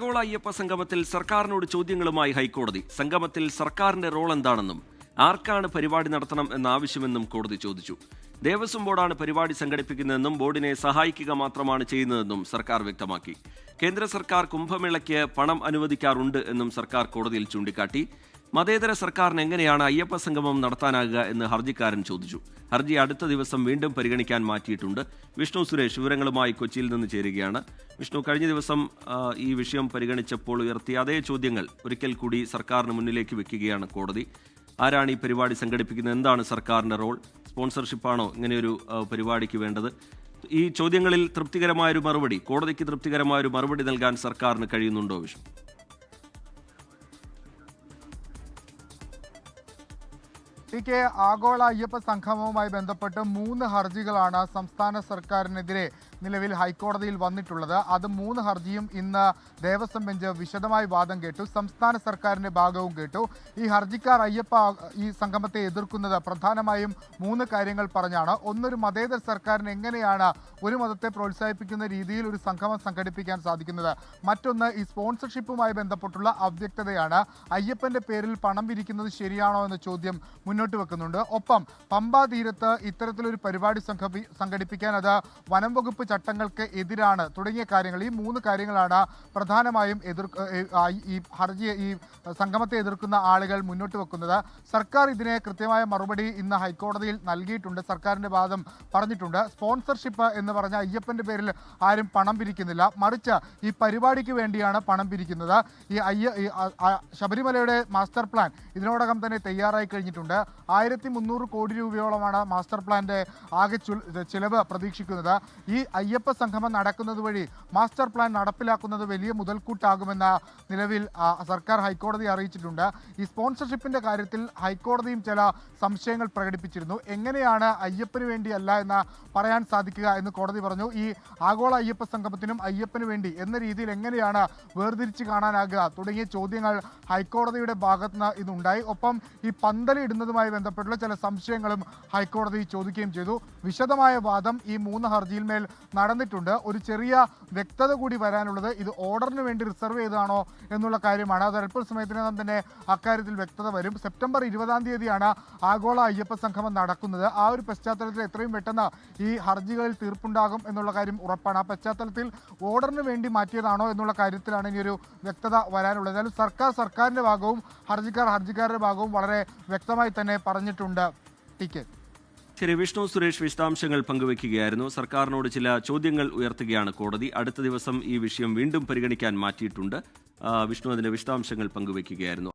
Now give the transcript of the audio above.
ആഗോള അയ്യപ്പ സംഗമത്തിൽ സർക്കാരിനോട് ചോദ്യങ്ങളുമായി ഹൈക്കോടതി. സംഗമത്തിൽ സർക്കാരിന്റെ റോൾ എന്താണെന്നും ആർക്കാണ് പരിപാടി നടത്തണം എന്ന ആവശ്യമെന്നും കോടതി ചോദിച്ചു. ദേവസ്വം ബോർഡാണ് പരിപാടി സംഘടിപ്പിക്കുന്നതെന്നും ബോർഡിനെ സഹായിക്കുക മാത്രമാണ് ചെയ്യുന്നതെന്നും സർക്കാർ വ്യക്തമാക്കി. കേന്ദ്ര സർക്കാർ കുംഭമേളയ്ക്ക് പണം അനുവദിക്കാറുണ്ട് എന്നും സർക്കാർ കോടതിയിൽ ചൂണ്ടിക്കാട്ടി. മതേതര സർക്കാരിന് എങ്ങനെയാണ് അയ്യപ്പ സംഗമം നടത്താനാകുക എന്ന് ഹർജിക്കാരൻ ചോദിച്ചു. ഹർജി അടുത്ത ദിവസം വീണ്ടും പരിഗണിക്കാൻ മാറ്റിയിട്ടുണ്ട്. വിഷ്ണു സുരേഷ് വിവരങ്ങളുമായി കൊച്ചിയിൽ നിന്ന് ചേരുകയാണ്. വിഷ്ണു, കഴിഞ്ഞ ദിവസം ഈ വിഷയം പരിഗണിച്ചപ്പോൾ ഉയർത്തിയ അതേ ചോദ്യങ്ങൾ ഒരിക്കൽ കൂടി സർക്കാരിന് മുന്നിലേക്ക് വെക്കുകയാണ് കോടതി. ആരാണ് ഈ പരിപാടി സംഘടിപ്പിക്കുന്നത്? എന്താണ് സർക്കാരിന്റെ റോൾ? സ്പോൺസർഷിപ്പാണോ ഇങ്ങനെയൊരു പരിപാടിക്ക് വേണ്ടത്? ഈ ചോദ്യങ്ങളിൽ തൃപ്തികരമായൊരു മറുപടി, കോടതിക്ക് തൃപ്തികരമായൊരു മറുപടി നൽകാൻ സർക്കാരിന് കഴിയുന്നുണ്ടോ വിഷ്ണു? ആഗോള അയ്യപ്പ സംഗമവുമായി ബന്ധപ്പെട്ട് 3 ഹർജികളാണ് സംസ്ഥാന സർക്കാരിനെതിരെ നിലവിൽ ഹൈക്കോടതിയിൽ വന്നിട്ടുള്ളത്. അത് 3 ഹർജിയും ഇന്ന് ദേവസ്വം ബെഞ്ച് വിശദമായി വാദം കേട്ടു. സംസ്ഥാന സർക്കാരിന്റെ ഭാഗവും കേട്ടു. ഈ ഹർജിക്കാർ ഈ സംഗമത്തെ എതിർക്കുന്നത് പ്രധാനമായും 3 കാര്യങ്ങൾ പറഞ്ഞാണ്. ഒന്നൊരു മതേതര സർക്കാരിന് എങ്ങനെയാണ് ഒരു മതത്തെ പ്രോത്സാഹിപ്പിക്കുന്ന രീതിയിൽ ഒരു സംഗമം സംഘടിപ്പിക്കാൻ സാധിക്കുന്നത്? മറ്റൊന്ന് ഈ സ്പോൺസർഷിപ്പുമായി ബന്ധപ്പെട്ടുള്ള അവ്യക്തതയാണ്. അയ്യപ്പന്റെ പേരിൽ പണം പിരിക്കുന്നത് ശരിയാണോ എന്ന ചോദ്യം മുന്നോട്ട് വെക്കുന്നുണ്ട്. ഒപ്പം പമ്പാ തീരത്ത് ഇത്തരത്തിലൊരു പരിപാടി സംഘടിപ്പിക്കാൻ അത് വനം വകുപ്പ് ചട്ടങ്ങൾക്ക് എതിരാണ് തുടങ്ങിയ കാര്യങ്ങൾ. ഈ 3 കാര്യങ്ങളാണ് പ്രധാനമായും ഈ സംഗമത്തെ എതിർക്കുന്ന ആളുകൾ മുന്നോട്ട് വെക്കുന്നത്. സർക്കാർ ഇതിനെ കൃത്യമായ മറുപടി ഇന്ന് ഹൈക്കോടതിയിൽ നൽകിയിട്ടുണ്ട്. സർക്കാരിന്റെ വാദം പറഞ്ഞിട്ടുണ്ട്. സ്പോൺസർഷിപ്പ് എന്ന് പറഞ്ഞ അയ്യപ്പന്റെ പേരിൽ ആരും പണം പിരിക്കുന്നില്ല, മറിച്ച് ഈ പരിപാടിക്ക് വേണ്ടിയാണ് പണം പിരിക്കുന്നത്. ശബരിമലയുടെ മാസ്റ്റർ പ്ലാൻ ഇതിനോടകം തന്നെ തയ്യാറായി കഴിഞ്ഞിട്ടുണ്ട്. 1300 കോടി രൂപയോളമാണ് മാസ്റ്റർ പ്ലാന്റെ ആകെ ചിലവ് പ്രതീക്ഷിക്കുന്നത്. ഈ അയ്യപ്പ സംഗമം നടക്കുന്നത് വഴി മാസ്റ്റർ പ്ലാൻ നടപ്പിലാക്കുന്നത് വലിയ മുതൽക്കൂട്ടാകുമെന്ന നിലവിൽ സർക്കാർ ഹൈക്കോടതി അറിയിച്ചിട്ടുണ്ട്. ഈ സ്പോൺസർഷിപ്പിന്റെ കാര്യത്തിൽ ഹൈക്കോടതിയും ചില സംശയങ്ങൾ പ്രകടിപ്പിച്ചിരുന്നു. എങ്ങനെയാണ് അയ്യപ്പന് വേണ്ടിയല്ല എന്ന് പറയാൻ സാധിക്കുക എന്ന് കോടതി പറഞ്ഞു. ഈ ആഗോള അയ്യപ്പ സംഗമത്തിനും അയ്യപ്പന് വേണ്ടി എന്ന രീതിയിൽ എങ്ങനെയാണ് വേർതിരിച്ച് കാണാനാകുക തുടങ്ങിയ ചോദ്യങ്ങൾ ഹൈക്കോടതിയുടെ ഭാഗത്തുനിന്ന് ഇന്നുണ്ടായി. ഒപ്പം ഈ പന്തലിടുന്നതുമായി ബന്ധപ്പെട്ടുള്ള ചില സംശയങ്ങളും ഹൈക്കോടതി ചോദിക്കുകയും ചെയ്തു. വിശദമായ വാദം ഈ 3 ഹർജിയിൽ മേൽ നടന്നിട്ടുണ്ട്. ഒരു ചെറിയ വ്യക്തത കൂടി വരാനുള്ളത് ഇത് ഓർഡറിന് വേണ്ടി റിസർവ് ചെയ്തതാണോ എന്നുള്ള കാര്യമാണ്. അത് അല്പസമയത്തിനകം തന്നെ അക്കാര്യത്തിൽ വ്യക്തത വരും. സെപ്റ്റംബർ 20-ാം തീയതിയാണ് ആഗോള അയ്യപ്പ സംഗമം നടക്കുന്നത്. ആ ഒരു പശ്ചാത്തലത്തിൽ എത്രയും പെട്ടെന്ന് ഈ ഹർജികളിൽ തീർപ്പുണ്ടാകും എന്നുള്ള കാര്യം ഉറപ്പാണ്. ആ പശ്ചാത്തലത്തിൽ ഓർഡറിന് വേണ്ടി മാറ്റിയതാണോ എന്നുള്ള കാര്യത്തിലാണ് ഇനിയൊരു വ്യക്തത വരാനുള്ളത്. എന്നാലും സർക്കാരിന്റെ ഭാഗവും ഹർജിക്കാരുടെ ഭാഗവും വളരെ വ്യക്തമായി തന്നെ പറഞ്ഞിട്ടുണ്ട്. ശരി, വിഷ്ണു സുരേഷ് വിശദാംശങ്ങൾ പങ്കുവയ്ക്കുകയായിരുന്നു. സർക്കാരിനോട് ചില ചോദ്യങ്ങൾ ഉയർത്തുകയാണ് കോടതി. അടുത്ത ദിവസം ഈ വിഷയം വീണ്ടും പരിഗണിക്കാൻ മാറ്റിയിട്ടുണ്ട്. വിഷ്ണു അതിന്റെ വിശദാംശങ്ങൾ പങ്കുവയ്ക്കുകയായിരുന്നു.